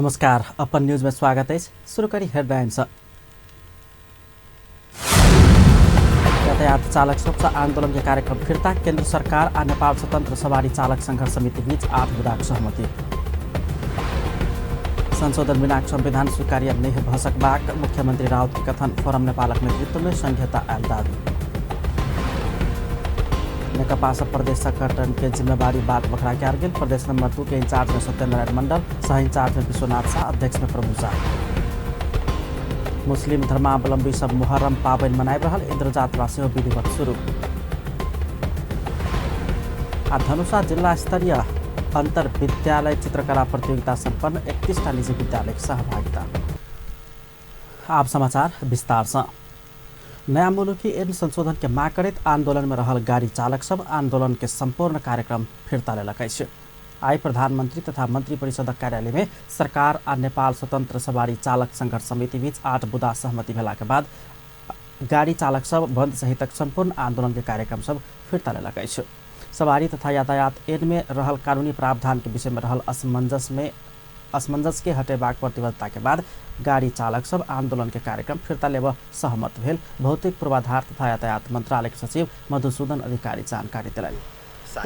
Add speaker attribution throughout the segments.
Speaker 1: नमस्कार, अपन न्यूज में स्वागत है। शुरू करी हेडलाइंस। यातायात चालक सबका आंदोलन के कार्यक्रम फिर्ता। केंद्र सरकार और नेपाल स्वतंत्र सवारी चालक संघर्ष समिति बीच 8 बुधाक सहमति। संशोधन बिना संविधान स्वीकार्य नहीं भसकबाक मुख्यमंत्री राउत के कथन। फोरम नेपालक नेतृत्व में संघीयता आयल दावी। नेकपा प्रदेश संगठन के जिम्मेवारी बात बखरा कारगिल। प्रदेश नंबर 2 के इंचार्ज में सत्यनारायण मंडल, सह इंचार्ज में विश्वनाथ शाह, अध्यक्ष में प्रभु शाह। मुस्लिम धर्मावलंबी सब मुहर्रम पावन मनाई रहल। इंद्रजात्रा से विधिवत शुरू। धनुषा जिला स्तरीय अंतर विद्यालय चित्रकला प्रतियोगिता संपन्न। 31 निजी विद्यालय की सहभागिता। आप समाचार विस्तार से। नया मुलुकी ऐन संशोधन के माग करैत आंदोलन में रहल गाड़ी चालक सब आंदोलन के संपूर्ण कार्यक्रम फिर्ता लेलकै छै। आई प्रधानमंत्री तथा मंत्री परिषदक कार्यालय में सरकार आ नेपाल स्वतंत्र सवारी चालक संघर्ष समिति बीच 8 बुधा सहमति भेला के बाद गाड़ी चालक सब बंद सहितक संपूर्ण आंदोलन के कार्यक्रम सब फिर्ता लेलकै छै। सवारी तथा यातायात ऐन में रहल कानूनी प्रावधान के विषय में रहल असमंजस के हटेबाक प्रतिबद्धता के बाद गाड़ी चालक सब आंदोलन के कार्यक्रम फिर्ता लेब सहमत भेल। भौतिक पूर्वाधार तथा यातायात मंत्रालय के सचिव मधुसूदन अधिकारी जानकारी दिलैन।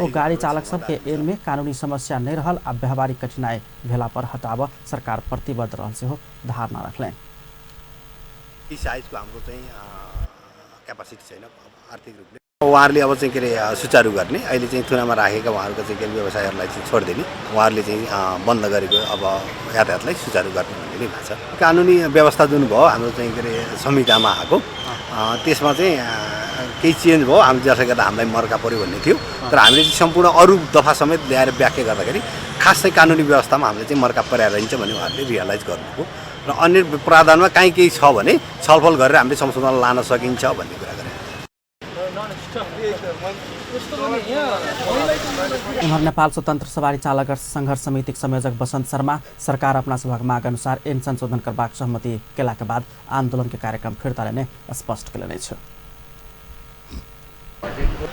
Speaker 1: ओ गाड़ी चालक सब के ऐन में कानूनी समस्या नहीं रहल आ व्यावहारिक कठिनाई भेला पर हटाब सरकार प्रतिबद्ध रहल से धारणा रखलेन।
Speaker 2: यी साइजको हाम्रो चाहिँ क्यापासिटी छैन आर्थिक रूपले। उहाँहरूले अब चाहिँ के अरे सुचारू गर्ने अहिले चाहिँ थुनामा राखेका उहाँहरूको चाहिँ के व्यवसायहरूलाई चाहिँ छोडिदिने, उहाँहरूले चाहिँ बन्द गरेको अब यातायातलाई सुचारू गर्ने भन्ने भएको छ। कानुनी व्यवस्था जुन भयो हाम्रो चाहिँ के अरे संहितामा आएको त्यसमा चाहिँ केही चेन्ज भयो। हामी जसले गर्दा हामीलाई मर्का पऱ्यो भन्ने थियो, तर हामीले चाहिँ सम्पूर्ण अरू दफा समेत ल्याएर व्याख्या गर्दाखेरि खास चाहिँ कानुनी व्यवस्थामा हामीले चाहिँ मर्का परेर रहन्छ भन्ने उहाँहरूले रियलाइज गर्नुभयो र अन्य प्रावधानमा काहीँ केही छ भने छलफल गरेर हामीले संशोधन लान सकिन्छ भन्ने कुरा गरेँ।
Speaker 1: उन्होंने नेपाल स्वतंत्र सवारी चालक संघर्ष समिति संयोजक बसंत शर्मा सरकार अपना सभा माग अनुसार ऐन संशोधन करबाक सहमति केला के बाद आंदोलन के कार्यक्रम फिर्ता लेने स्पष्ट केले छ।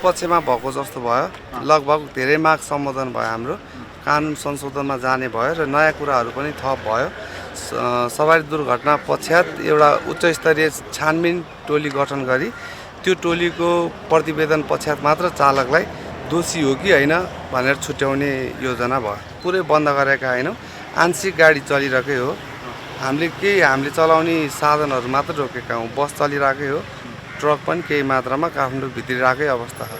Speaker 3: पक्षमा भएको जस्तो भयो, लगभग धेरै माग सम्बोधन भयो, हाम्रो कानुन संशोधनमा जाने भयो र नयाँ कुराहरू पनि थप भयो। सवारी दुर्घटना पश्चात एउटा उच्च स्तरीय छानबिन टोली गठन गरी त्यो टोलीको प्रतिवेदन पश्चात मात्र चालकलाई दोषी हो कि होइन भनेर छुट्याउने योजना भयो। पुरै बन्द गरेका होइनौँ, आंशिक गाडी चलिरहेकै हो। हामीले चलाउने साधनहरू मात्र रोकेका हौँ। बस चलिरहेकै हो, ट्रक पनि केही मात्रामा काठमाडौँ भित्रिरहेकै अवस्था हो।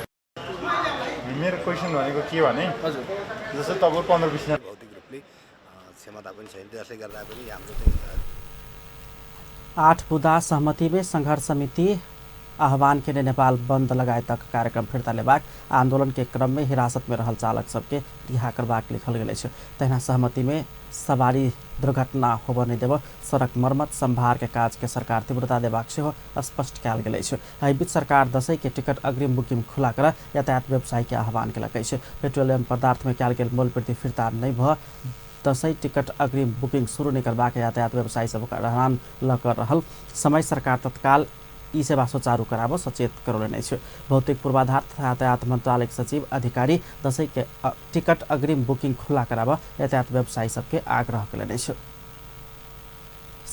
Speaker 4: मेरो क्वेसन भनेको के भने हजुर जस्तो तपाईको 15-20 मिनेट
Speaker 2: भौतिक रूपले क्षमता पनि छैन, त्यसले गर्दा पनि हाम्रो चाहिँ
Speaker 1: 8 बुधा सहमति में संघर्ष समिति आह्वान के नेपाल बंद लगाए तक कार्यक्रम फिर्ता लेबाक आंदोलन के क्रम में हिरासत में रहल चालक सबके रिहा करबाक लिखल गेल छै। तहिना सहमति में सवारी दुर्घटना होब नहीं देव, सड़क मरम्मत संभार के काज के सरकार तीव्रता देबाक सेहो स्पष्ट कयल गेल छै। एहि बीच सरकार दशैं के टिकट अग्रिम बुकिंग खुला कर यातायात व्यवसाय के आह्वान केलकै छै। पेट्रोलियम पदार्थ में कयल गेल मूल्यवृद्धि फिर्ता नहीं भ दशैं टिकट अग्रिम बुकिंग शुरू नहीं करबाक यातायात व्यवसायी सब आह्वान ल कर रहल समय सरकार तत्काल ई सेवा सुचारू कराब सचेत करौले छै। भौतिक पूर्वाधार तथा यातायात मंत्रालय सचिव अधिकारी दशैं के टिकट अग्रिम बुकिंग खुला कराब यातायात व्यवसायी सबके आग्रह केले छै।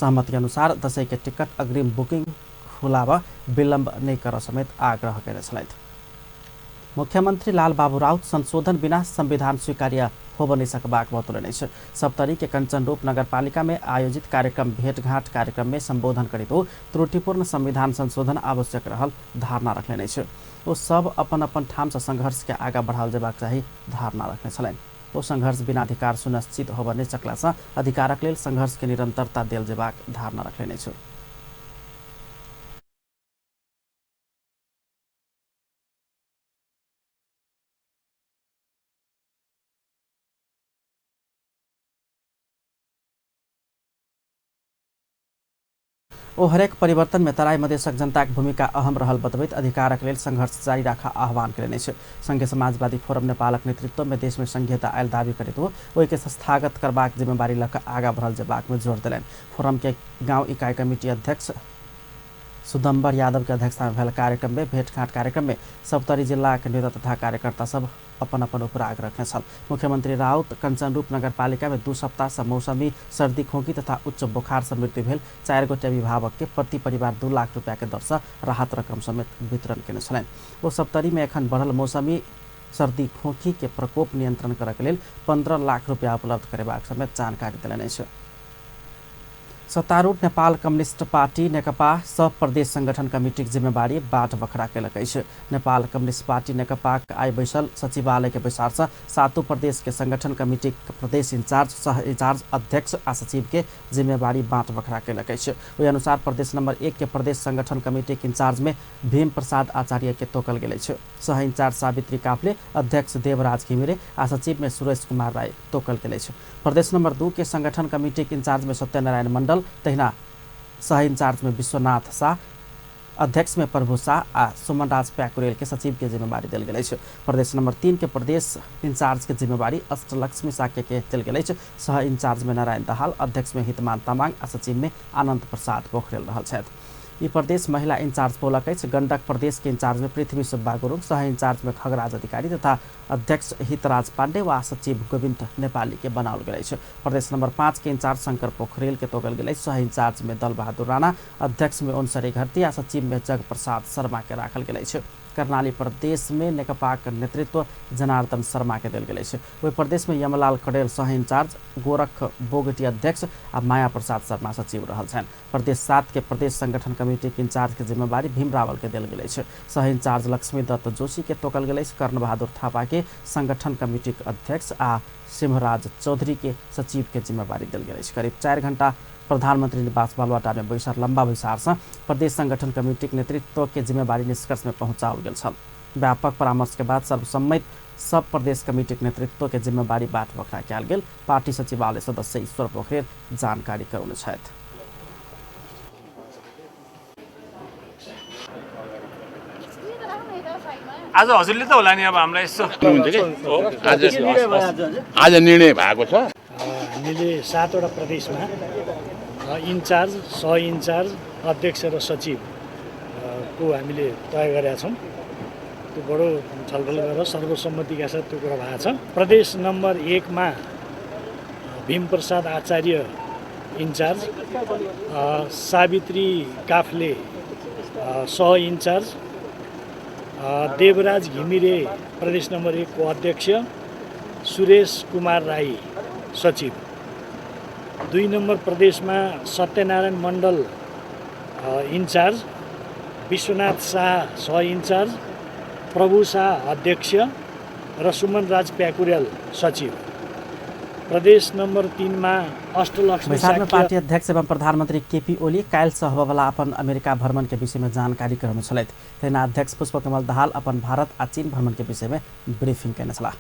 Speaker 1: सहमति अनुसार दशैं के टिकट अग्रिम बुकिंग खुलाब विलम्ब नहीं कर समेत आग्रह केले छलैथ। मुख्यमंत्री लाल बाबू राउत संशोधन बिना संविधान स्वीकार्य हो नहीं सकबाक बतौले छै। सप्तरी के कंचनरूप नगरपालिका में आयोजित कार्यक्रम भेंटघाट कार्यक्रम में संबोधन करित त्रुटिपूर्ण संविधान संशोधन आवश्यक रहल धारणा रखले छै। वो सब अपन अपन ठाम से संघर्ष के आगा बढ़ाल जेबाक चाही धारणा रखने छलैन। वो संघर्ष बिना अधिकार सुनिश्चित होब नहीं सकला से अधिकारक लेल संघर्ष के निरंतरता देल जेबाक धारणा रखले छै। ओ हरेक परिवर्तन में तराई मधेशक जनता की भूमिका अहम रहल बतबैत अधिकारक लेल संघर्ष जारी राखा आह्वान केने छै। संघीय समाजवादी फोरम नेपालक नेतृत्व में देश में संघीयता आयल दावी करित ओहि के संस्थागत करबाक जिम्मेवारी लक आगा बढ़ल जेबाक में जोर दिलैन। फोरम के गांव इकाई कमिटी अध्यक्ष सुदम्बर यादव के अध्यक्षता में भेल कार्यक्रम में भेंटघाट कार्यक्रम में सप्तरी जिला के नेता तथा कार्यकर्ता सब अपन अपन उपराग रखने छन्। मुख्यमंत्री राउत कञ्चनरूप नगरपालिका में 2 सप्ताह से मौसमी सर्दी खोकी तथा उच्च बुखार से मृत्यु भेल 4 गोटे अभिभावक के प्रति परिवार 2 लाख रुपया के दर से राहत रकम समेत वितरण केने छलैन। ओ सप्तरी में एखन बढ़ल मौसमी सर्दी खोखी के प्रकोप नियंत्रण करय के लेल 15 लाख रुपया उपलब्ध करेबाक समेत जानकारी देलनि अछि। सत्तारूढ़ नेपाल कम्युनिस्ट पार्टी नेकपा सब प्रदेश संगठन कमिटीक जिम्मेवारी बाट बखरा केलक अछि। नेपाल कम्युनिस्ट पार्टी नेकपा आइ बैसल सचिवालय के बैसार से 7 प्रदेश के संगठन कमिटी प्रदेश इंचार्ज सह इंचार्ज अध्यक्ष आ सचिव के जिम्मेवारी बाट बखरा केलक अछि। ओहि अनुसार प्रदेश नंबर 1 के प्रदेश संगठन कमिटी के इंचार्ज में भीम प्रसाद आचार्य के तोकल गेल अछि। सह इंचार्ज सावित्री काफले, अध्यक्ष देवराज घिमिरे आ सचिव में सुरेश कुमार राय तोकल गेल अछि। प्रदेश नंबर 2 के संगठन कमिटी के इंचार्ज में सत्यनारायण मंडल, तहिना सह इंचार्ज में विश्वनाथ शाह, अध्यक्ष में प्रभु शाह आ सुमनराज प्याकुरेल के सचिव के जिम्मेवारी देल गेल अछि। प्रदेश नंबर 3 के प्रदेश इंचार्ज के जिम्मेवारी अष्टलक्ष्मी साके के देल गेल अछि। सह इंचार्ज में नारायण दाहाल, अध्यक्ष में हितमान तामाङ आ सचिव में आनंद प्रसाद पोखरेल रहल छथि। यी प्रदेश महिला इंचार्ज पोलक अछि। गण्डक प्रदेश के इंचार्ज में पृथ्वी सुब्बा गुरुङ, सह इंचार्ज में खगराज अधिकारी तथा अध्यक्ष हितराज पाण्डे वा सचिव गोविन्द नेपाली के बनाओल गेल अछि। प्रदेश नंबर 5 के इंचार्ज शंकर पोखरेल के तोकल गेल अछि। सह इंचार्ज में दल बहादुर राणा, अध्यक्ष में ओनसरी घरती आ सचिव में जग प्रसाद शर्मा के राखल गेल अछि। कर्णाली प्रदेश में नेकपा के नेतृत्व जनार्दन शर्मा के देल गेल अछि। ओहि प्रदेश में यमलाल कडेल सह इंचार्ज, गोरख बोगटी अध्यक्ष आ माया प्रसाद शर्मा सचिव रहल छन्। प्रदेश 7 के प्रदेश संगठन कमिटी के इंचार्ज के जिम्मेवारी भीम रावल के देल गेल अछि। सह इंचार्ज लक्ष्मी दत्त जोशी के तोकल गेल अछि। कर्ण बहादुर थापा के संगठन कमिटी के अध्यक्ष आ सिंहराज चौधरी के सचिव के जिम्मेवारी देल गेल अछि। करीब 4 घंटा प्रधानमंत्री निवास बालुवाटा में बैसार लंबा बैसार से प्रदेश संगठन कमिटी के नेतृत्व के जिम्मेवारी निष्कर्ष में पहुंचाओल गेल छल। व्यापक परामर्श के बाद सर्वसम्मत सब प्रदेश कमिटी के नेतृत्व के जिम्मेवारी बाट बखरा कयल गेल। पार्टी सचिवालय सदस्य ईश्वर पोखरेल जानकारी करौने छथि।
Speaker 5: आज हजुरले त होला नि अब हामीलाई यसो
Speaker 6: आज निर्णय भएको छ।
Speaker 7: हामीले 7 वटा प्रदेशमा इन्चार्ज, सह इन्चार्ज, अध्यक्ष र सचिव को हामीले तय गरेका छौँ। त्यो बडो छलफल गरेर सर्वसम्मतिका साथ त्यो कुरा भएको छ। प्रदेश नम्बर 1 मा भीम प्रसाद आचार्य इन्चार्ज, सावित्री काफले सह इन्चार्ज, देवराज घिमिरे प्रदेश नम्बर 1 को अध्यक्ष, सुरेश कुमार राई सचिव। 2 नम्बर प्रदेशमा सत्यनारायण मण्डल इन्चार्ज, विश्वनाथ शाह सह इन्चार्ज, प्रभु शाह अध्यक्ष र सुमनराज प्याकुरेल सचिव। प्रदेश नंबर 3 में अष्टलक्ष्मी
Speaker 1: बैसार में पार्टी अध्यक्ष एवं प्रधानमंत्री केपी ओली काल से होबवला अपन अमेरिका भ्रमण के विषय में जानकारी कराउने छलथि। तहिना अध्यक्ष पुष्पकमल दाहाल अपन भारत आ चीन भ्रमण के विषय में ब्रीफिंग केने छलाह।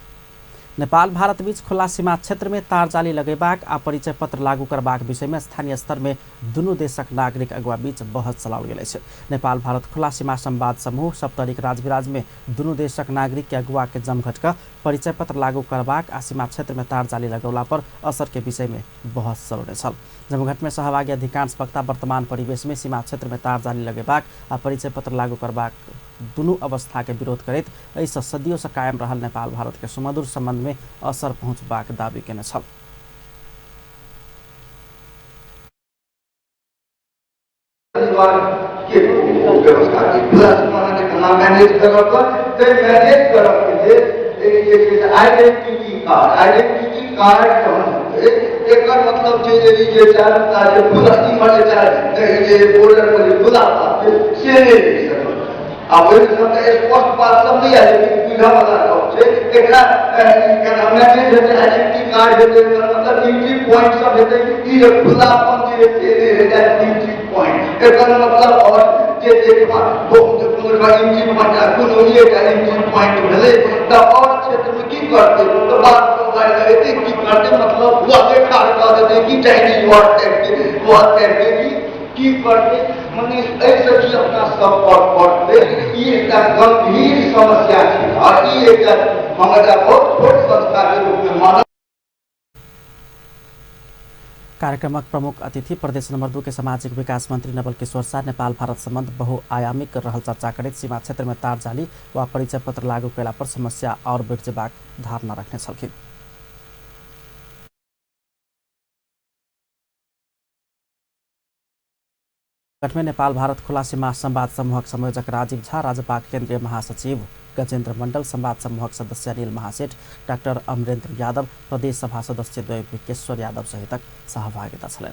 Speaker 1: नेपाल भारत बीच खुला सीमा क्षेत्र में तारजाली लगेबाक आ परिचय पत्र लागू करबाक विषय में स्थानीय स्तर में दुनू देशक नागरिक अगुवा बीच बहस चलाओल गेल अछि। नेपाल भारत खुला सीमा संवाद समूह सप्तरीक राजविराज में दुनू देशक नागरिक के अगुवा के जमघट का परिचय पत्र लागू करबाक आ सीमा क्षेत्र में तारजाली लगौला पर असर के विषय में बहस चलने छल। जमघट में सहभागी अधिकांश वक्ता वर्तमान परिवेश में सीमा क्षेत्र में तारजाली लगेबाक आ परिचय पत्र लागू करबाक दुनू अवस्था के विरोध करैत एहिसँ सदियों से कायम रहल नेपाल भारत के सुमधुर संबंध में असर पहुँचबाक दावी केने छल।
Speaker 8: एकर मतलब छै जे चारू काज खुला बॉर्डर पर खुला से नहीं अब स्पष्ट बात सब नहीं आए सुविधा वाला छै एकरा मैनेज हेतै आइडेंटिटी कार्ड हेतै मतलब एंट्री पॉइंट सब हेतै ई खुलापन जे हेतै एंट्री पॉइंट एकर मतलब और जे देखबा कोनो एंट्री पॉइंट कोनो एंट्री पॉइंट भेलै त और क्षेत्र में की करतै तो बात मोबाइल हेतै की करतै मतलब वाके कार्ड का देतै की चाइनीज वर्ड करतै की करते मने ऐसे भी अपना सब पर पड़ते ये एक गंभीर समस्या है और ये एक हमारा बहुत छोट संस्था के रूप में माना।
Speaker 1: कार्यक्रमक प्रमुख अतिथि प्रदेश नंबर 2 के सामाजिक विकास मंत्री नवल किशोर शाह नेपाल भारत संबंध बहुआयामिक रहल चर्चा करैत सीमा क्षेत्र में तार जाली वा परिचय पत्र लागू कैला पर समस्या और बढ़ जेबाक धारणा रखने छलखिन। गठमें नेपाल भारत खुला सीमा संवाद समूहक संयोजक राजीव झा, राजपाक केन्द्रीय महासचिव गजेन्द्र मण्डल, संवाद समूहक सदस्य अनिल महासेठ, डाक्टर अमरेन्द्र यादव, प्रदेश सभा सदस्य द्वय विकेश्वर यादव सहितक सहभागिता छलैन।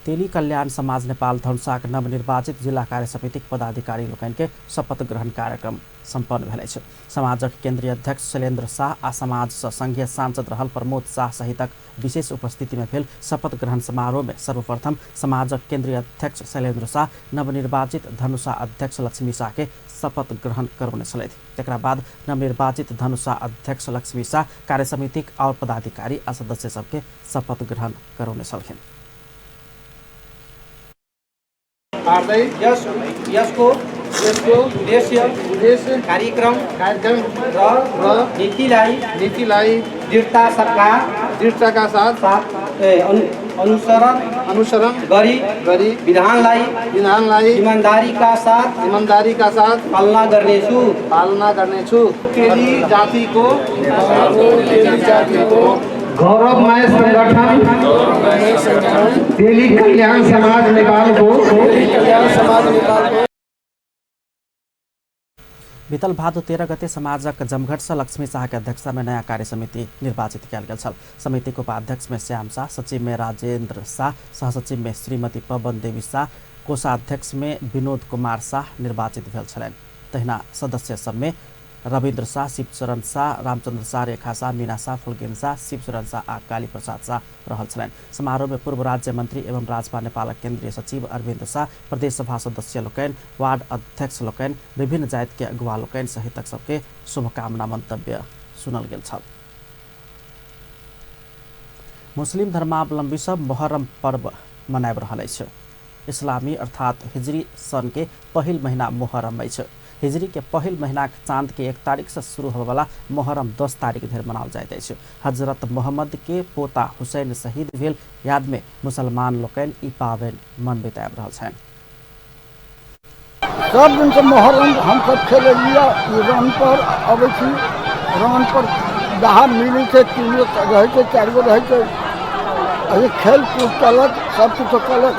Speaker 1: तेली कल्याण समाज नेपाल धनुषाक नवनिर्वाचित जिल्ला कार्य समितिक पदाधिकारी लोकनिके शपथ ग्रहण कार्यक्रम सम्पन्न भेलै छ। समाजक केन्द्रीय अध्यक्ष शैलेन्द्र शाह आ समाज संघीय सांसद रहल प्रमोद शाह सहितक विशेष उपस्थिति में भेल शपथ ग्रहण समारोह में सर्वप्रथम समाजक केन्द्रीय अध्यक्ष शैलेन्द्र शाह नवनिर्वाचित धनुषा अध्यक्ष लक्ष्मी शाह के शपथ ग्रहण करौने छलथि। तकरा बाद नवनिर्वाचित धनुषा अध्यक्ष लक्ष्मी शाह कार्य समितिक और पदाधिकारी आ सदस्य सबके शपथ ग्रहण करौने छलखिन।
Speaker 9: यसको उद्देश्य कार्यक्रम र नीतिलाई दृढ़ताका साथ अनुसरण गरी विधानलाई ईमानदारीका साथ पालना गर्नेछु। तेली जातिको गौरवमय संगठन तेली कल्याण समाज नेपालको
Speaker 1: बीतल भादो 13 गते समाजक जमघट लक्ष्मी शाह के अध्यक्षता में नया कार्य समिति निर्वाचित किया गया। समिति को उपाध्यक्ष में श्याम शाह, सचिव में राजेन्द्र शाह, सहसचिव में श्रीमती पवन देवी शाह, कोषाध्यक्ष में विनोद कुमार शाह निर्वाचित भेल छलैन। तहिना सदस्य सब में रविन्द्र शाह, शिवचरण शाह, रामचंद्र शाह, रेखा शाह, मीना शाह, फुलगेन शाह, शिवचरण शाह आ काली प्रसाद शाह रहल छलैन। समारोह में पूर्व राज्य मंत्री एवं राजपा नेपालक केन्द्रीय सचिव अरविन्द शाह, प्रदेश सभा सदस्य लोकैन, वार्ड अध्यक्ष लोकैन, विभिन्न जात के अगुवा लोकैन सहितक सबके शुभकामना मंतव्य सुनल गेल छल। मुस्लिम धर्मावलम्बी सब मोहर्रम पर्व मनाबि रहल अछि। इस्लामी अर्थात हिजरी सन के पहिल महीना मोहर्रम अछि। हिजरी के पहिल महीना चांद के 1 तारीख से शुरू होने वाला मोहर्रम 10 तारीख धरि मनाओल जाइत अछि। हजरत मोहम्मद के पोता हुसैन शहीद भेल याद में मुसलमान लोकनि ई पावनि मनबैत आबि रहल छनि।
Speaker 10: सब दिन से मोहर्रम हम सब खेले लिया रन पर अबै छी, रन पर जहाँ मिली छै 3 गो रहे छै 4 गो रहे छै, अभी खेल कूद कलक सब कुछ कलक,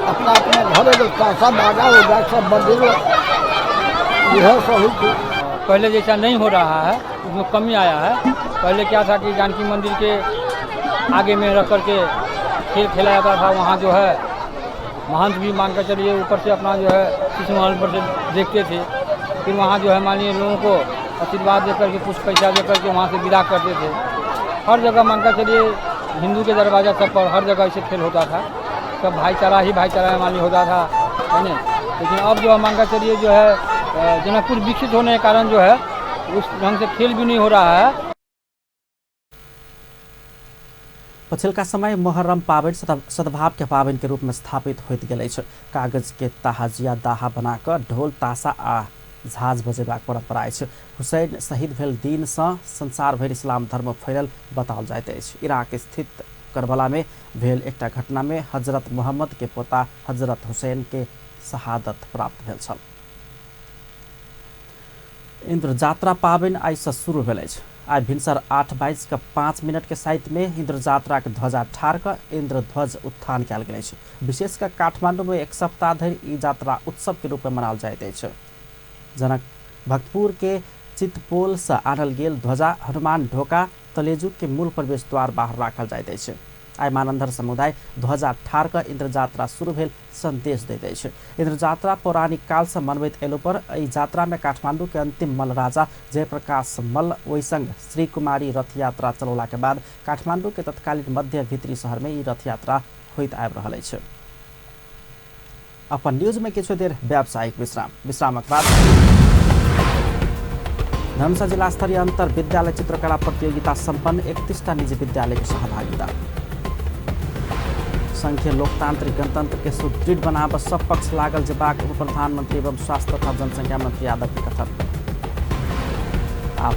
Speaker 10: अपना घरे के पैसा बागा हो जाए सब बदल यह सब।
Speaker 11: पहले जैसा नहीं हो रहा है, उसमें कमी आया है। पहले क्या था कि जानकी मंदिर के आगे में रख करके खेल खेला जाता था, वहाँ जो है महंत भी मान कर चलिए ऊपर से अपना जो है शिशु महल पर से देखते थे, फिर वहाँ जो है मानिए लोगों को आशीर्वाद देकर के कुछ पैसा देकर के वहाँ से विदा करते थे। हर जगह मान कर चलिए हिंदू के दरवाजा सब पर हर जगह ऐसे खेल होता था, सब भाईचारा ही भाईचारा मानिए होता था, है ना। लेकिन अब जो है मान कर चलिए जो है जनकपुर विकसित होने के कारण जो है उस ढंग से खेल भी नहीं हो रहा है।
Speaker 1: पछिल्का समय मोहर्रम पावनि सद्भाव के पावनि के रूप में स्थापित होइत गेल अछि। कागज के ताजिया दाहा बनाकर ढोल ताशा आ झाज बजेबाक परंपरा अछि। हुसैन शहीद भेल दिन से संसार भरि इस्लाम धर्म फैलल बताओल जाइत अछि। इराक स्थित करबला में भेल एकटा घटना में हजरत मोहम्मद के पोता हजरत हुसैन के शहादत प्राप्त भेल छल। इंद्र जात्रा पावनि आई से शुरू भेल अछि। आई भिनसर 8:22 के साइत में इंद्र जात्रा के ध्वजा ठाड़ कर इंद्र ध्वज उत्थान कयल गेल अछि। विशेषकर काठमांडू में 1 सप्ताह धरि ई यात्रा उत्सव के रूप में मनाओल जाइत अछि। जनक भक्तपुर के चितपोल से आनल गेल ध्वजा हनुमान ढोका तलेजु के मूल प्रवेश द्वार बाहर राखल जाइत अछि। आई मानन्धर समुदाय ध्वजा ठाड़ कर इंद्र जात्रा शुरू भेल संदेश दैत अछि। इंद्र जात्रा पौराणिक काल से मनबैत एलो पर एहि यात्रा में काठमांडू के अंतिम मल्ल राजा जयप्रकाश मल्ल ओहि संग श्री कुमारी रथ यात्रा चलौला के बाद काठमांडू के तत्कालीन मध्य भित्री शहर में ई रथ यात्रा होइत आबि रहल अछि। अपन न्यूज में किछु देर व्यावसायिक विश्रामक बाद धनुषा जिला स्तरीय अंतर विद्यालय चित्रकला प्रतियोगिता संपन्न 31टा निजी विद्यालय की सहभागिता। संघीय लोकतांत्रिक गणतंत्र के सुदृढ़ बनाब सब पक्ष लागल जेबाक उप प्रधानमंत्री एवं स्वास्थ्य तथा जनसंख्या मंत्री यादव के कथन।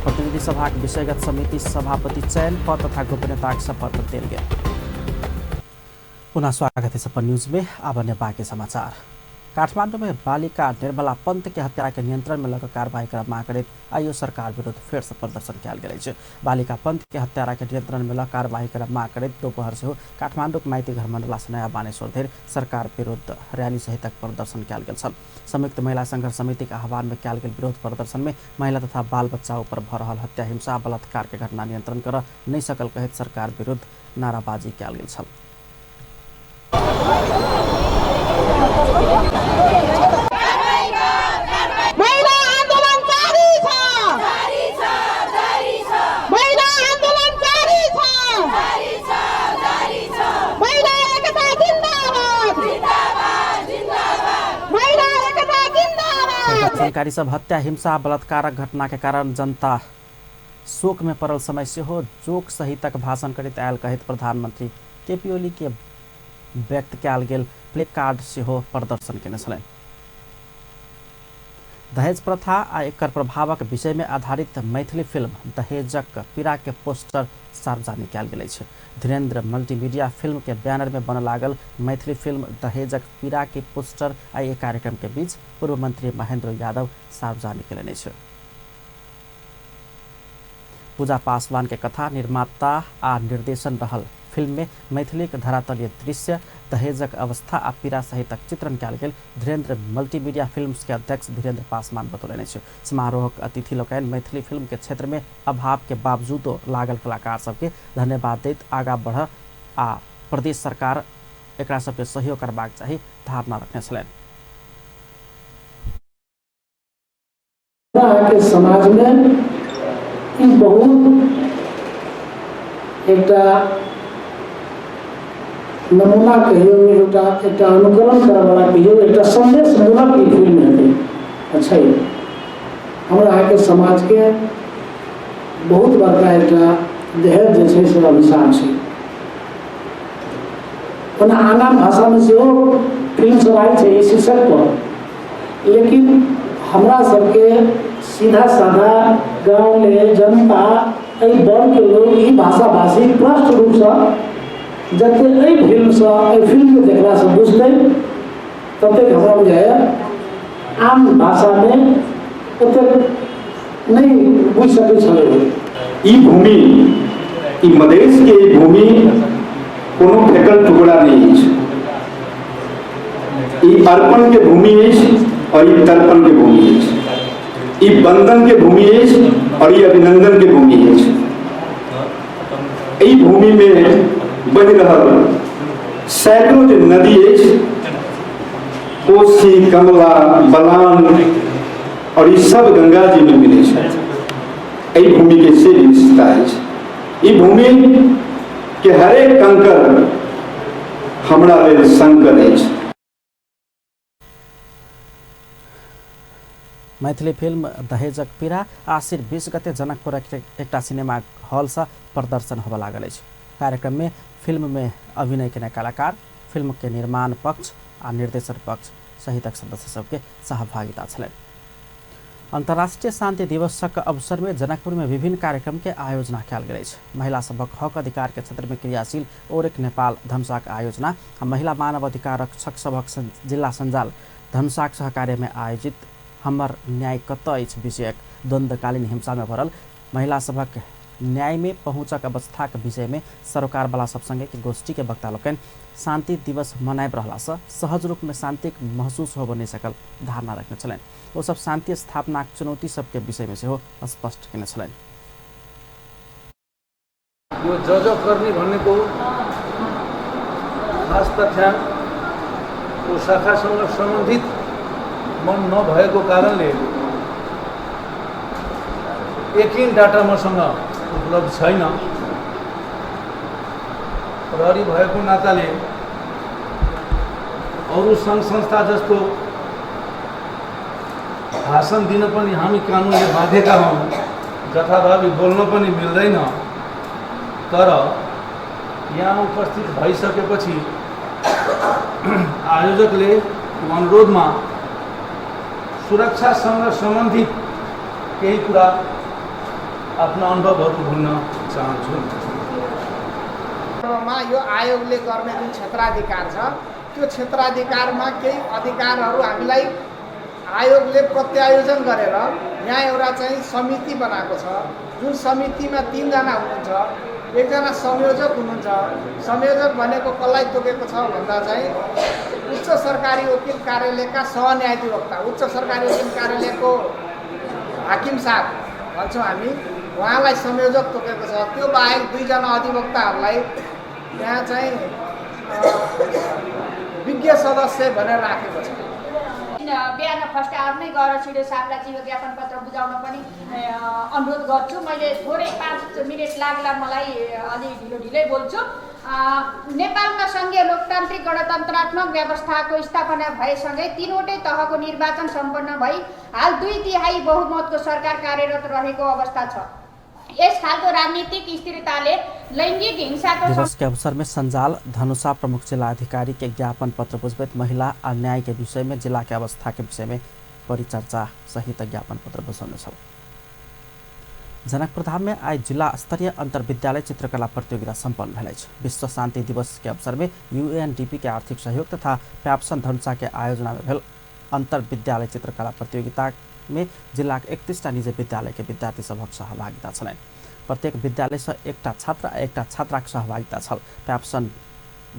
Speaker 1: प्रतिनिधि सभा के विषयगत समिति सभापति चयन पद तथा गोपनीयता शपथ देल गेल। पुनः स्वागत है सपन न्यूज में। अब अन्य बाकी समाचार। काठमाडौँ में बालिका निर्मला पंत के हत्या के नियंत्रण में लगा कार्रवाई कर मांग करे आइयो सरकार विरुद्ध फिर से प्रदर्शन किया गया। बालिका पंत के हत्या के नियंत्रण में लगा कार्रवाई कर मांग करे दोपहर से हो काठमाडौँ माइती घर मंडला से नया बानेश्वर धेर सरकार विरुद्ध रैली सहित प्रदर्शन किया गया। संयुक्त महिला संघर्ष समिति के आह्वान में किया गया विरोध प्रदर्शन में महिला तथा बाल बच्चा ऊपर भ रहल हत्या हिंसा बलात्कार के घटना नियंत्रण कर नहीं सकल कहित सरकार विरुद्ध नाराबाजी किया गया। सरकारी सब हत्या हिंसा बलात्कारक घटना के कारण जनता शोक में पड़ल समय से हो जोक सहितक भाषण करित आयल कहित प्रधानमंत्री केपी ओली के व्यक्त कयल गेल प्ले कार्ड से हो प्रदर्शन केने छलनि। दहेज प्रथा आ एकर प्रभावक विषय में आधारित मैथिली फिल्म दहेजक पीड़ा के पोस्टर सार्वजनिक कयल गेल अछि। धीरेन्द्र मल्टीमीडिया फिल्म के बैनर में बन लागल मैथिली फिल्म दहेजक पीड़ा के पोस्टर आई कार्यक्रम के बीच पूर्व मंत्री महेंद्र यादव सार्वजनिक केलनि अछि। पूजा पासवान के कथा निर्माता आ निर्देशन रहल फिल्म में मैथिली के धरातलीय दृश्य दहेजक अवस्था आ पीड़ा सहित चित्रण कयल गेल धीरेन्द्र मल्टीमीडिया फिल्म्स के अध्यक्ष धीरेन्द्र पासवान बतौलनि। समारोहक अतिथि लोकनि मैथिली फिल्म के क्षेत्र में अभाव के बावजूदो लागल कलाकार सबके धन्यवाद दैत आगा बढ़ आ प्रदेश सरकार एकरा सबके सहयोग करबाक चाही धारणा रखने छलनि।
Speaker 9: समाज में ई बहुत एकटा नमूना कहियो एक अनुकरण करे वाला कहियो एक संदेश मूलक ई फिल्म है। अच्छा हमरा के समाज के बहुत बड़का एक दहेज जैसे से अभिशाप से ओना आना भाषा में से फिल्म सब आई है इस शीर्षक पर, लेकिन हमरा सबके सीधा साधा गाँव में जनता एहि वर्ग के लोग ई भाषा भाषी स्पष्ट रूप से जते फिल्म के देखला से बुझते तब हमरा बुझाय आम भाषा में ओते नहीं बुझ सकै छलै।
Speaker 12: ई भूमि ई मधेश के भूमि कोनो फेकल टुकड़ा नहीं है। ई अर्पण के भूमि है और ई तर्पण के भूमि है। ई बंधन के भूमि है और ई अभिनंदन के भूमि है। ई भूमि में बह रहल सैकड़ों जो नदी है कोसी कमला बलान और ये सब गंगा जी में मिले छै। ई भूमि के से विशेषता है। ई भूमि के हरेक कंकर हमरा लेल संकर है।
Speaker 1: मैथिली फिल्म दहेजक पीड़ा आश्विन 20 गते जनकपुर एकटा सिनेमा हॉल से प्रदर्शन होबे लागल अछि। कार्यक्रम में फिल्म में अभिनय केने कलाकार, फिल्म के निर्माण पक्ष आ निर्देशन पक्ष सहित सदस्य सबके सहभागिता छलनि। अंतर्राष्ट्रीय शांति दिवसक अवसर में जनकपुर में विभिन्न कार्यक्रम के आयोजना कयल गेल अछि। महिला सबक हक अधिकार के क्षेत्र में क्रियाशील ओरेक नेपाल धनुषाक आयोजना आ महिला मानव अधिकार रक्षक सबक जिला संजाल धनुषाक सहकार्य में आयोजित हमर न्याय कतऽ अछि विषयक द्वंद्वकालीन हिंसा में भरल महिला सबक न्याय में पहुँचक अवस्था के विषय में सरोकार वाला सब संगे के गोष्ठी के वक्ता लोकनि शांति दिवस मनाब रहला से सहज रूप में शांति महसूस हो नहीं सकल धारणा रखने छलनि। वो सब शांति स्थापना चुनौती सबके विषय में से हो स्पष्ट केने छलनि।
Speaker 13: यो जजकर्णी भनेको खास तथ्याङ्क को शाखासँग सम्बन्धित मन नभएको कारणले एकिन डाटा मसँग उपलब्ध छैन। प्रहरी भएको नाताले अरू सङ्घ संस्था जस्तो भाषण दिन पनि हामी कानुनले बाध्यता हौँ, जथाभावी बोल्न पनि मिल्दैन। तर यहाँ उपस्थित भइसकेपछि आयोजकले अनुरोधमा सुरक्षासँग सम्बन्धित केही कुरा आफ्ना अनुभवहरू भन्न चाहन्छु।
Speaker 14: सन्दर्भमा यो आयोगले गर्ने जुन क्षेत्राधिकार छ त्यो क्षेत्राधिकारमा केही अधिकारहरू हामीलाई आयोगले प्रत्यायोजन गरेर यहाँ एउटा चाहिँ समिति बनाएको छ जुन समितिमा 3 जना हुनुहुन्छ, एकजना संयोजक हुनुहुन्छ। संयोजक भनेको कसलाई तोकेको छ भन्दा चाहिँ उच्च सरकारी वकिल कार्यालयका सहन्यायाधिवक्ता, उच्च सरकारी वकिल कार्यालयको हाकिम साहब भन्छौँ हामी, उहाँलाई संयोजक तोकेको छ। त्यो बाहेक 2 जना अधिवक्ताहरूलाई यहाँ चाहिँ विज्ञ सदस्य भनेर राखेको छ।
Speaker 15: बिहान फर्स्ट आवरमै गएर छिटो साहबलाई चाहिँ ज्ञापन पत्र बुझाउन पनि अनुरोध गर्छु। मैले थोरै 5 मिनट लाग्ला, मलाई अलि ढिलै बोल्छु। नेपालमा सङ्घीय लोकतान्त्रिक गणतन्त्रात्मक व्यवस्थाको स्थापना भएसँगै 3वटै तहको निर्वाचन सम्पन्न भई हाल 2/3 बहुमतको सरकार कार्यरत रहेको अवस्था छ। यस खालको राजनीतिक स्थिरताले लैङ्गिक हिंसाको
Speaker 1: दिवस के अवसर में संजाल धनुषा प्रमुख जिला अधिकारी के ज्ञापन पत्र बुझबैत महिला अन्याय के विषय में जिला के अवस्था के विषय में परिचर्चा सहित ज्ञापन पत्र बुझाउने छ। जनकपुर धाम में आज जिला स्तरीय अंतर्विद्यालय चित्रकला प्रतियोगिता संपन्न भेलै छ। विश्व शांति दिवस के अवसर में UNDP के आर्थिक सहयोग तथा प्याप्सन धनुषा के आयोजना में भेल अंतर्विद्यालय चित्रकला प्रतियोगिता में जिला के 31टा निजी विद्यालय के विद्यार्थी सबक सहभागिता छन्। प्रत्येक विद्यालय से 1टा छात्र आ 1टा छात्राक सहभागिता छल। प्याप्सन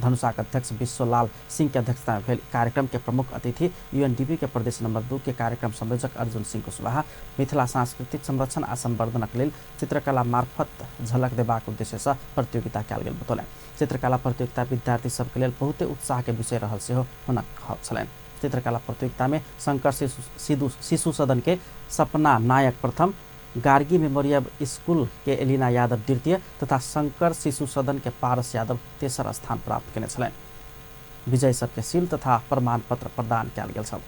Speaker 1: धनुषाका अध्यक्ष विश्वलाल सिंह के अध्यक्षता में भेल कार्यक्रम के प्रमुख अतिथि UNDP के प्रदेश नंबर 2 के कार्यक्रम संयोजक अर्जुन सिंह कुशवाहा मिथिला सांस्कृतिक संरक्षण आ संवर्धनक लेल चित्रकला मार्फत झलक देबाक उद्देश्य से प्रतियोगिता कयल गेल बतौले। चित्रकला प्रतियोगिता विद्यार्थी सबके लेल बहुते उत्साह के विषय रहल सेहो हुनक कहब छलनि। चित्रकला प्रतियोगिता में शंकर शिशु सदन के सपना नायक प्रथम, गार्गी मेमोरियल स्कूल के एलिना यादव द्वितीय तथा शंकर शिशु सदन के पारस यादव तेसर स्थान प्राप्त केने छलनि। विजय सबके सील तथा प्रमाण पत्र प्रदान कयल गेल छल।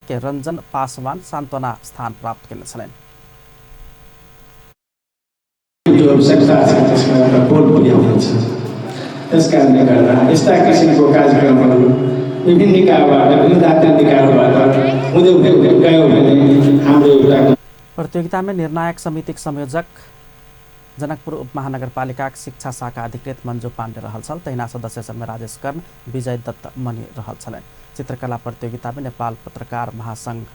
Speaker 1: के रंजन पासवान सांत्वना स्थान प्राप्त केने छलनि।
Speaker 16: त्यस कारणले गर्दा यस्ता किसिमको कार्यक्रमहरू विभिन्न निकायबाट विभिन्न जातीय निकायबाट हुँदै गयो भने हाम्रो एउटा
Speaker 1: प्रतियोगिता में निर्णायक समिति संयोजक जनकपुर उपमहानगरपालिका शिक्षा शाखा अधिकृत मंजू पाण्डे रहल छल। तहिना सदस्य सब में राजेश कर्ण, विजय दत्त मणि रहल छलनि। चित्रकला प्रतियोगिता में नेपाल पत्रकार महासंघ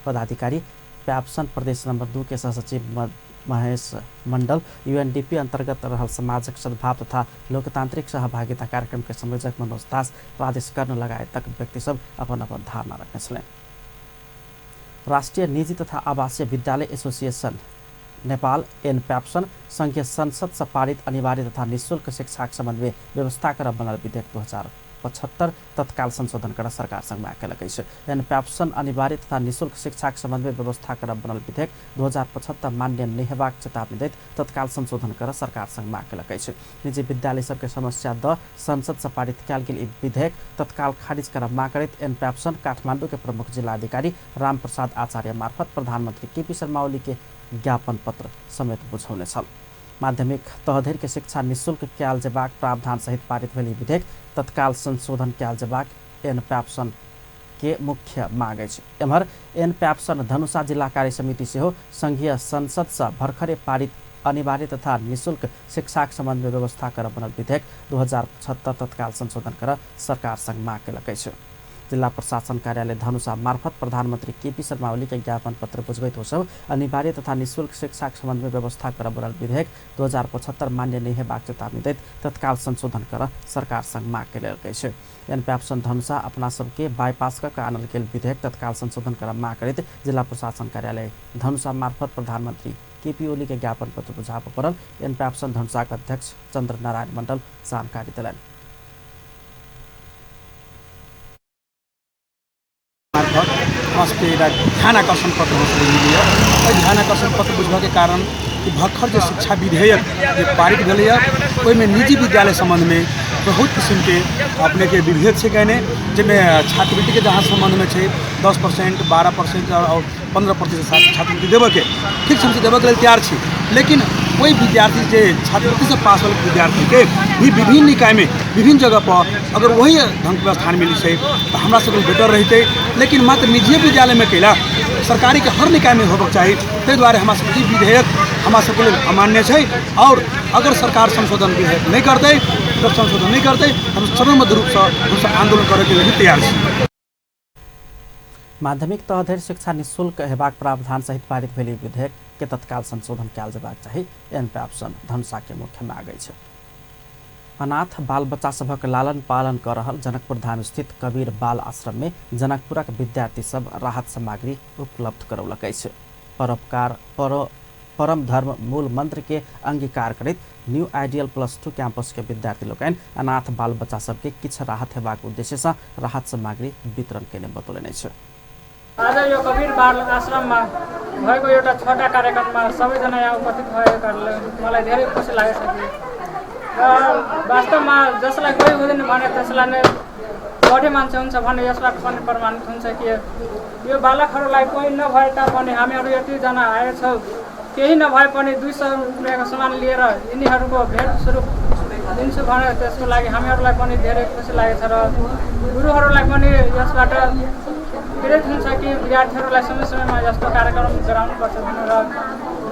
Speaker 1: पदाधिकारी, प्याप्सन प्रदेश नंबर 2 के सहसचिव महेश मंडल, UNDP अंतर्गत रहल सामाजिक सद्भाव तथा लोकतांत्रिक सहभागिता कार्यक्रम के संयोजक मनोज दास, राजेश कर्ण लगायत व्यक्ति सब अपन अपन धारणा रखने छले। राष्ट्रीय निजी तथा आवासीय विद्यालय एसोसिएशन नेपाल प्याप्सन संघीय संसद से पारित अनिवार्य तथा निःशुल्क शिक्षा के संबंध में व्यवस्था कर बनल विधेयक 2075 तत्काल संशोधन कर सरकार संग माग कयलकै छ। प्याप्सन अनिवार्य तथा निःशुल्क शिक्षा के संबंध में व्यवस्था कर बनल विधेयक 2075 मान्य नहीं हेबाक चेतावनी दैत तत्काल संशोधन कर सरकार संग माग कयलकै छ। निजी विद्यालय सबके समस्या द संसद से पारित कयल गेल विधेयक तत्काल खारिज कर माग करैत प्याप्सन काठमाडौँ के प्रमुख जिला अधिकारी रामप्रसाद आचार्य मार्फत प्रधानमंत्री KP शर्मा ओली के ज्ञापन पत्र समेत बुझाउने छ। माध्यमिक तहधरि के शिक्षा निःशुल्क कयल जेबाक प्रावधान सहित पारित भेल विधेयक तत्काल संशोधन कयल जेबाक प्याप्सन के मुख्य माग अछि। एम्हर प्याप्सन धनुषा जिला कार्य समिति सेहो संघीय संसद से भर्खरे पारित अनिवार्य तथा निःशुल्क शिक्षा के संबंध में व्यवस्था कर बनल विधेयक 2075 तत्काल संशोधन कर सरकार संग माग कयलकै छ। जिला प्रशासन कार्यालय धनुषा मार्फत प्रधानमंत्री KP शर्मा ओली के ज्ञापन पत्र बुझबैत हो सब अनिवार्य तथा निःशुल्क शिक्षा के संबंध में व्यवस्था कर बनल विधेयक 2075 मान्य नहीं हेबाक चेतावनी दैत तत्काल संशोधन कर सरकार संग माग कयलकै छ। प्याप्सन धनुषा अपना सबके बाईपास का आनल गेल विधेयक तत्काल संशोधन कर माग करैत जिला प्रशासन कार्यालय धनुषा मार्फत प्रधानमंत्री KP ओली के ज्ञापन पत्र बुझाब पड़ल। प्याप्सन धनुषा का अध्यक्ष चंद्र नारायण मंडल जानकारी दिलनि।
Speaker 17: ध्यान आकर्षण पत्र मिलिए ध्यान आकर्षण पत्र बुझबा के कारण कि भर्खर जो शिक्षा विधेयक जो पारित भेलै ओहिमे निजी विद्यालय संबंध में बहुत किस्म के अपने के विभेद छै कहने जिसमें छात्रवृत्ति के जहाँ संबंध में 10%, 12% और 15% छात्रवृत्ति देवे के ठीक से देवे के तैयार छी, लेकिन कोई विद्यार्थी जो छात्रवृत्ति से पास वाले विद्यार्थी के भी विभिन्न निकाय में विभिन्न जगह पर अगर वही ढंग के स्थान मिली है तो हमरा सब बेटर रहते, लेकिन मात्र निजी विद्यालय में कैला सरकारी के हर निकाय में होबक चाहिए। ताहि दुआरे हमरा सब विधेयक हमारा सबके लिए अमान्य है। और अगर सरकार संशोधन विधेयक नहीं करते, अगर संशोधन नहीं करते, हम सर्वमत रूप से हम आंदोलन करे के लिए तैयार हैं।
Speaker 1: माध्यमिक तह धरि शिक्षा निःशुल्क हेबाक प्रावधान सहित पारित भेल विधेयक के तत्काल संशोधन कयल जेबाक चाही, एहन प्रावधान धनुषा के मुख्य माग अछि। अनाथ बाल बच्चा सभक लालन पालन कर रहल जनकपुर धाम स्थित कबीर बाल आश्रम में जनकपुरक विद्यार्थी सब राहत सामग्री उपलब्ध करौलक अछि। परोपकार परम धर्म मूल मंत्र के अंगीकार करैत न्यू आइडियल +2 कैंपस के विद्यार्थी लोकनि अनाथ बाल बच्चा सबके किछ राहत हेबाक उद्देश्य से राहत सामग्री वितरण केने बतौलनि अछि।
Speaker 11: आज यो कबीर बाल आश्रममा भएको एउटा छोटा कार्यक्रममा सबैजना यहाँ उपस्थित भएको कारणले मलाई धेरै खुसी लागेको छ कि वास्तवमा जसलाई कोही हुँदैन भने त्यसलाई नै बढी मान्छे हुन्छ भन्ने यसबाट पनि प्रमाणित हुन्छ कि यो बालकहरूलाई कोही नभए तापनि हामीहरू यतिजना आएछौँ, केही नभए पनि 200 रुपियाँको सामान लिएर यिनीहरूको भेट स्वरूप दिन्छु भने त्यसको लागि हामीहरूलाई पनि धेरै खुसी लागेको छ र गुरुहरूलाई पनि यसबाट प्रेरित हुन्छ कि विद्यार्थीहरूलाई समय समयमा यस्तो कार्यक्रम गराउनुपर्छ भनेर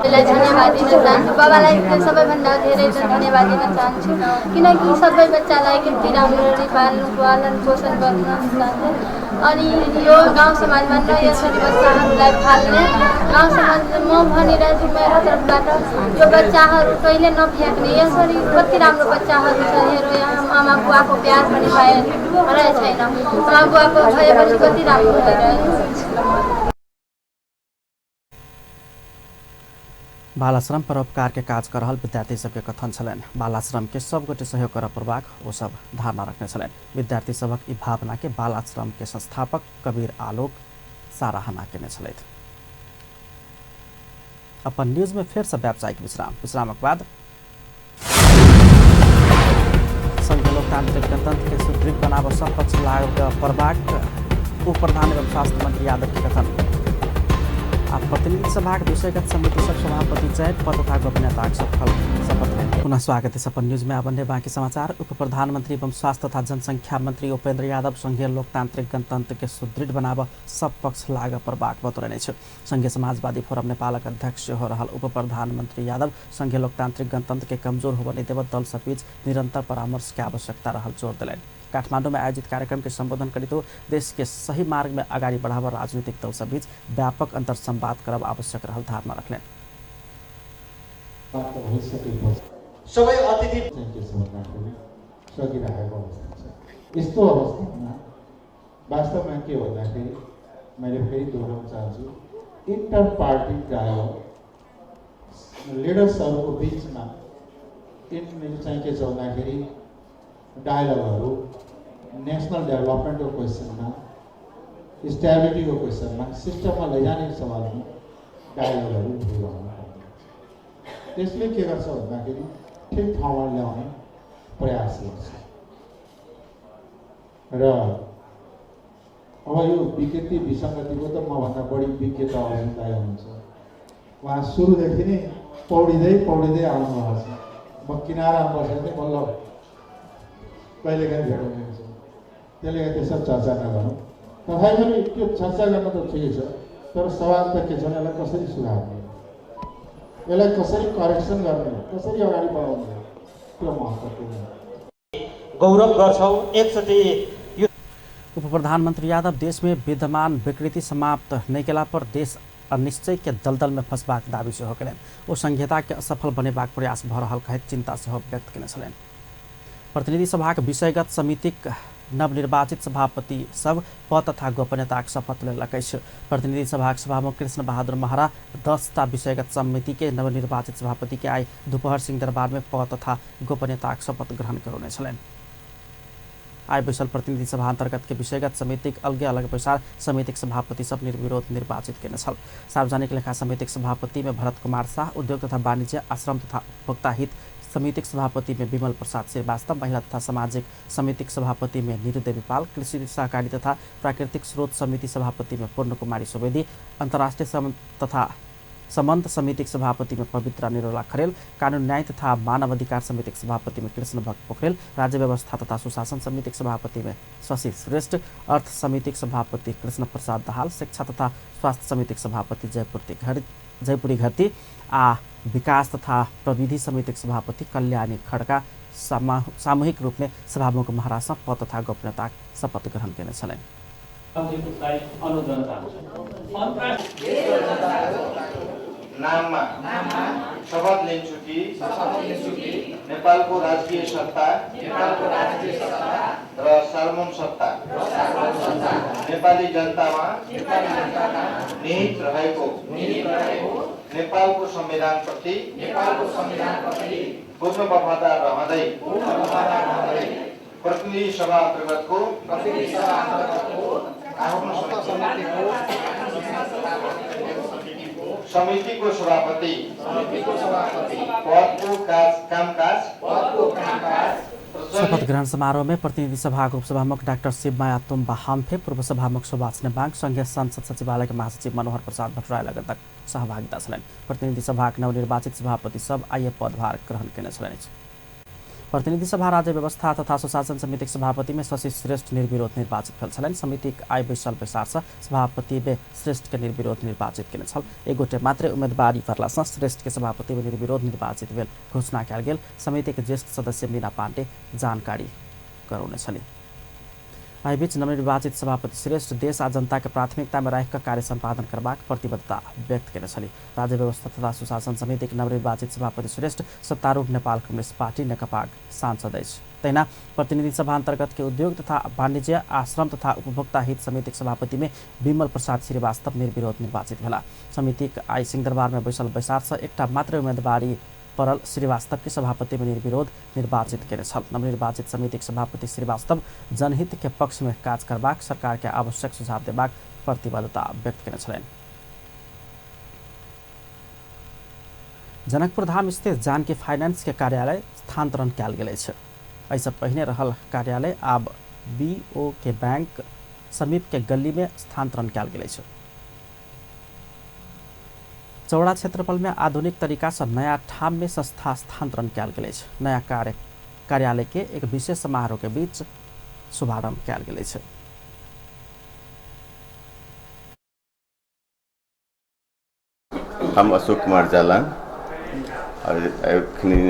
Speaker 18: धन्यवाद दिन चाहन्छु। बाबालाई सबैभन्दा धेरै धन्यवाद दिन चाहन्छु किनकि सबै बच्चालाई कति राम्ररी पालन पोषण गर्न चाहन्छु। अनि यो गाउँ समाजमा न यसरी बच्चाहरूलाई फाल्ने गाउँ समाजमा म भनिरहेछु मेरो तर्फबाट यो बच्चाहरू कहिले नफ्याँक्ने, यसरी कति राम्रो बच्चाहरू छ। हेर यहाँ आमा बुवाको प्यार पनि रहेको छैन, आमा बुवाको भएपछि कति राम्रो भइरहेको।
Speaker 1: बालाश्रम परोपकार के काज कर रहल विद्यार्थी सबके कथन छलैन। बालाश्रम के सब गोटे सहयोग कर प्रभाग वो सब धारणा रखने छलैन। विद्यार्थी सबक ई भावना के बालाश्रम के संस्थापक कबीर आलोक सराहना केने छलैथ। अपन न्यूज में फिर से व्यावसायिक विश्रामक बाद संघीय लोकतांत्रिक गणतंत्र के सुदृढ़ बनाव सब पक्ष लाग प्रभाग उप प्रधान एवं स्वास्थ्य मंत्री यादव के कथन। प्रतिनिधि सभा विषयगत समिति सब सभापति चयन पद तथा गोपनीयता सफल शपथ। पुनः स्वागत है सपन न्यूज में। अब बाकी समाचार। उप प्रधानमंत्री एवं स्वास्थ्य तथा जनसंख्या मंत्री उपेंद्र यादव संघीय लोकतांत्रिक गणतंत्र के सुदृढ़ बनाव सब पक्ष लाग प्रभाग बतौलनि छ। संघीय समाजवादी फोरम नेपालक अध्यक्ष हो रहल उप प्रधानमंत्री यादव संघीय लोकतांत्रिक गणतंत्र के कमजोर होने देवत दल सब बीच निरंतर परामर्श के आवश्यकता रहल जोर दिलैन। काठमाडौँ में आयोजित कार्यक्रम के संबोधन करी तो देश के सही मार्ग में अगाडि बढ़ाव राजनीतिक दल सब बीच व्यापक अंतर संवाद करब आवश्यक रहल धारणा रखलेन।
Speaker 19: सबै अतिथि सकिरहेको अवस्था छ। यस्तो अवस्थामा वास्तवमा के भन्दाखेरि मैले फेरि दोहोऱ्याउन चाहन्छु, इन्टर पार्टी डायलग लिडर्सहरूको बिचमा मेरो चाहिँ के छ भन्दाखेरि डायलगहरू नेसनल डेभलपमेन्टको क्वेसनमा, स्टेबिलिटीको क्वेसनमा, सिस्टममा लैजाने सवालमा डायलगहरू भइरहनु पर्छ। त्यसले के गर्छ भन्दाखेरि ठिक ठाउँमा ल्याउने प्रयास गर्छ र अब यो विकृति विसङ्गतिको त मभन्दा बढी विज्ञता अभियन्ता हुनुहुन्छ। उहाँ सुरुदेखि नै पौडिँदै आउनु भएको छ। म किनारामा बसेर चाहिँ बल्ल कहिलेकाहीँ भेटाउने हुन्छ, त्यसले गर्दा त्यसो चर्चा नगरौँ। तथापि पनि त्यो चर्चा गर्न त ठिकै छ, तर सवाल त के छ, यसलाई कसरी सुधार्ने, यसलाई कसरी करेक्सन गर्ने, कसरी अगाडि बढाउने, त्यो महत्त्वपूर्ण
Speaker 1: गौरव गर्छौँ। एकचोटि उप प्रधानमंत्री यादव देश में विद्यमान विकृति समाप्त नहीं केला पर देश अनिश्चय के दलदल में फंसबाक दावी से हो गए। वो संहिता के असफल बनेबाक प्रयास भ रहल कहैत चिंता से व्यक्त केने छलैन। प्रतिनिधि सभा विषयगत समितिक नवनिर्वाचित सभापति सब पद तथा गोपनीयता शपथ लेलक। प्रतिनिधि सभा सभामुख कृष्ण बहादुर महरा 10टा विषयगत समिति के नवनिर्वाचित सभापति के आई दोपहर सिंह दरबार में पद तथा गोपनीयता शपथ ग्रहण करौने छलैन। आय बैसल प्रतिनिधि सभा अंतर्गत के विषयगत समितिक अलगे अलग बैसार समितिक सभापति सब निर्विरोध निर्वाचित केने छल। सार्वजनिक लेखा समितिक सभापति में भरत कुमार शाह, उद्योग तथा वाणिज्य आश्रम तथा उपभोक्ता हित समितिक सभापति में विमल प्रसाद श्रीवास्तव, महिला तथा सामाजिक समितिक सभापति में नीरू देवी पाल, कृषि सहकारी तथा प्राकृतिक स्रोत समिति सभापति में पूर्ण कुमारी सुवेदी, अंतर्राष्ट्रीय तथा संबंध समितिक सभापति में पवित्रा निरोला खरेल, कानून न्याय तथा मानव अधिकार समितिक सभापति में कृष्ण भक्त पोखरेल, राज्य व्यवस्था तथा सुशासन समितिक सभापति में शशि श्रेष्ठ, अर्थ समितिक सभापति कृष्ण प्रसाद दाहाल, शिक्षा तथा स्वास्थ्य समितिक सभापति जयपुरी घरती आ विकास तथा प्रविधि समितिका सभापति कल्याणी खड्का सामूहिक रूपले सभामुख महाराजमा पद तथा गोपनीयता शपथ ग्रहण गर्नेछन्।
Speaker 20: नाममा शपथ लिन्छु कि नेपालको राजकीय सत्ता र सार्वभौम सत्ता नेपाली जनतामा निहित रहेको नेपालको संविधानप्रति पूर्ण वफादार रहँदै प्रतिनिधि सभा अन्तर्गतको समितिको सभापति पदको कामकाज
Speaker 1: शपथ ग्रहण समारोह में प्रतिनिधि सभाको उपसभामुख डाक्टर शिवमाया तुम्बा हाम्फे, पूर्व सभामुख सुभाष नेवाङ, संघीय संसद सचिवालयका महासचिव मनोहर प्रसाद भट्टराई लगायत सहभागिता छन्। प्रतिनिधि सभाका नवनिर्वाचित सभापति सब आइए पदभार ग्रहण गर्नेछन्। प्रतिनिधि सभा राज्य व्यवस्था तथा सुशासन समितिका सभापति में शशि श्रेष्ठ निर्विरोध निर्वाचित भेल छन्। समितिक आय बैसल बैसार सभापति में श्रेष्ठ के निर्विरोध निर्वाचित केने छल। एक गोटे मात्रै उम्मेदवारी पर्ला श्रेष्ठ के सभापति में निर्विरोध निर्वाचित भेल घोषणा कयल गेल। समितिका ज्येष्ठ सदस्य मीना पाण्डे जानकारी गराउनेछन्। आइबीच नवनिर्वाचित सभापति श्रेष्ठ देश आ जनता के प्राथमिकता में रहेका कार्य संपादन करबाक प्रतिबद्धता व्यक्त केने छन्। राज्य व्यवस्था तथा सुशासन समिति के नवनिर्वाचित सभापति श्रेष्ठ सत्तारूढ़ नेपाल कम्युनिस्ट पार्टी नेकपा सांसद अछि। तैना प्रतिनिधि सभा अंतर्गत के उद्योग तथा वाणिज्य, आश्रम तथा उपभोक्ता हित समिति के सभापति में विमल प्रसाद श्रीवास्तव निर्विरोध निर्वाचित भेला। समिति आई सिंहदरबार में बैसल बैसार एकटा मात्र उम्मेदवारी परल श्रीवास्तव के सभापति में निर्विरोध निर्वाचित केने छल। नवनिर्वाचित समिति के सभापति श्रीवास्तव जनहित के पक्ष में काज करबाक, सरकार के आवश्यक सुझाव देबाक प्रतिबद्धता व्यक्त केने छलैन। जनकपुर धाम स्थित जानकी फाइनेंस के कार्यालय स्थानांतरण कयल गेल अछि। ऐसा पहिने रहल कार्यालय आब बीओ के बैंक समीप के गली में स्थानांतरण कयल गेल अछि। चौड़ा क्षेत्रफल में आधुनिक तरीका से नया ठाम में संस्था स्थानांतरण कयल गेल अछि। नया कार्यालय के एक विशेष समारोह के बीच शुभारंभ कयल गेल अछि।
Speaker 21: हम अशोक कुमार जालान और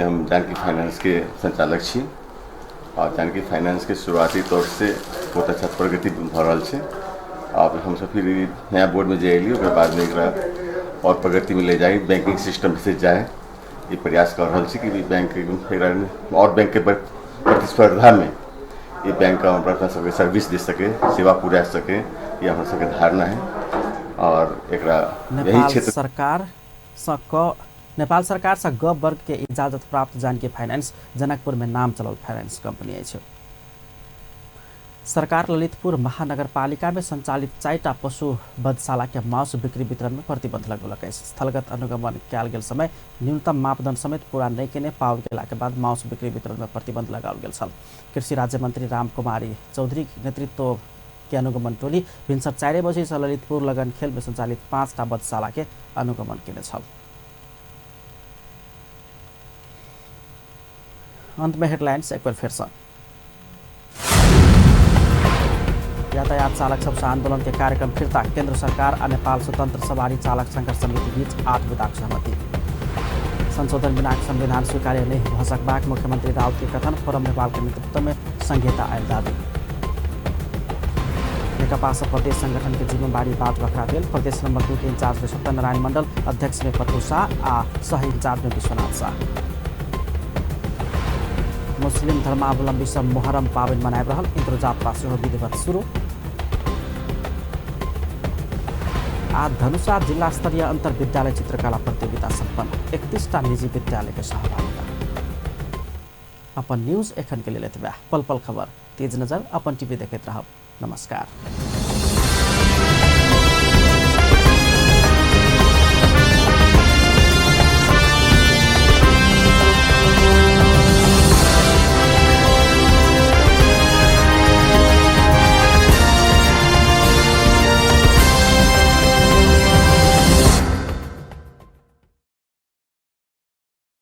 Speaker 21: हम जानकी फाइनेंस के संचालक छी और जानकी फाइनेंस के शुरुआती तौर से बहुत अच्छा प्रगति भ रहल छै। अब हम सब फिर नया बोर्ड में जे एलियै ओकर बाद में एकरा और प्रगति में ले जाए, बैंकिंग सिस्टम से जाए ये प्रयास कर रहा है कि बैंक और बैंक के प्रतिस्पर्धा में ये बैंक अपना सबके सर्विस दे सके, सेवा पूरा सके, ये हमारे सबके धारणा है। और
Speaker 1: नेपाल सरकार से ग वर्ग के इजाजत प्राप्त जानकी फाइनेंस जनकपुर में नाम चलल फाइनेंस कंपनी है। सरकार ललितपुर महानगरपालिका में संचालित 4टा पशु वधशाला के मांस बिक्री वितरण में प्रतिबंध लगौलक है। स्थलगत अनुगमन कयल गेल समय न्यूनतम मापदंड समेत पूरा नहीं केने पाओल गेला के बाद मांस बिक्री वितरण में प्रतिबंध लगाओल गेल छल। कृषि राज्य मंत्री राम कुमारी चौधरी के नेतृत्व के अनुगमन टोली भिनसर 4 बजे से ललितपुर लगन खेल में संचालित 5टा वधशाला के अनुगमन केने छल। अंत में हेडलाइंस एक बार फिर से। यातायात चालक सबसे आंदोलन के कार्यक्रम फिरता, केंद्र सरकार और नेपाल स्वतंत्र सवारी चालक संघर्ष समिति बीच 8 विधाक सहमति। संशोधन बिना संविधान स्वीकार्य नहीं हो सकबाक मुख्यमंत्री राउत के कथन, फोरम नेपाल के नेतृत्व में संहिता आयल दावी। नेकपा प्रदेश संगठन के जिम्मेवारी बात बखरा भेल, प्रदेश नंबर 2 के इंचार्ज में सत्यनारायण मंडल, अध्यक्ष में पप्पू शाह आ सह इंचार्ज में विश्वनाथ शाह। मुस्लिम धर्मावलंबी सब मोहर्रम पावन मनाए रहल, इंद्रजात्रा से विधिवत शुरू। आज धनुषा जिला स्तरीय अंतर विद्यालय चित्रकला प्रतियोगिता संपन्न, 31टा निजी विद्यालय के सहभागिता। अपन न्यूज एखन के लिए लेते पल पल खबर तेज नजर अपन टीवी देखते रहब। नमस्कार।